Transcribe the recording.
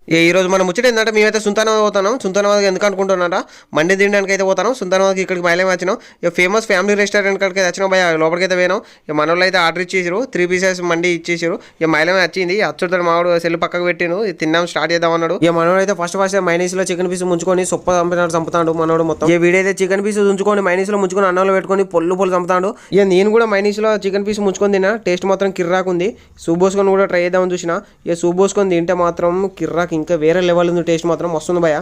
ఈ రోజు మనం ముచ్చట ఏంటంటే మేమైతే సుల్తానాబాద్ పోతాం. సుల్తానాబాద్ ఎందుకు అనుకుంటున్నారా, మండి తినడానికి అయితే పోతాను. సుల్తానాబాద్కి ఇక్కడికి మైలేం వచ్చినాం. ఇక ఫేమస్ ఫ్యామిలీ రెస్టారెంట్ కాడికి అయితే వచ్చినాం. భయ లోపలికి అయితే పోయినాం. ఇక మన వాళ్ళు అయితే ఆర్డర్ ఇచ్చేసారు, 3 పీసెస్ మండి ఇచ్చేసారు. ఇక మైలేమే వచ్చింది. అచ్చుతో మావాడు సెల్ పక్కకు పెట్టిను, తిన్నాం స్టార్ట్ చేద్దాం అన్నాడు. ఇక మనోడు అయితే ఫస్ట్ మైనీస్లో చికెన్ పీస్ ముంచుకొని సొప్ప చంపుతాడు మనోడు మొత్తం. ఈ వీడైతే చికెన్ పీస్ ఉంచుకొని మైనీస్లో ముంచుకొని అన్నంలో పెట్టుకొని పొల్లు చంపుతాడు. ఇక నేను కూడా మైనీస్లో చికెన్ పీస్ ముంచుకొని తిన్నా. టేస్ట్ మాత్రం కిర్రాకుంది. సూప్ పోసుకొని కూడా ట్రై చేద్దామని చూసిన. ఇక సూప్ పోసుకొని తింటే మాత్రం కిర్రాక్ ఇంకా వేరే లెవెల్ ఉంది. టేస్ట్ మాత్రం వస్తుంది భయ.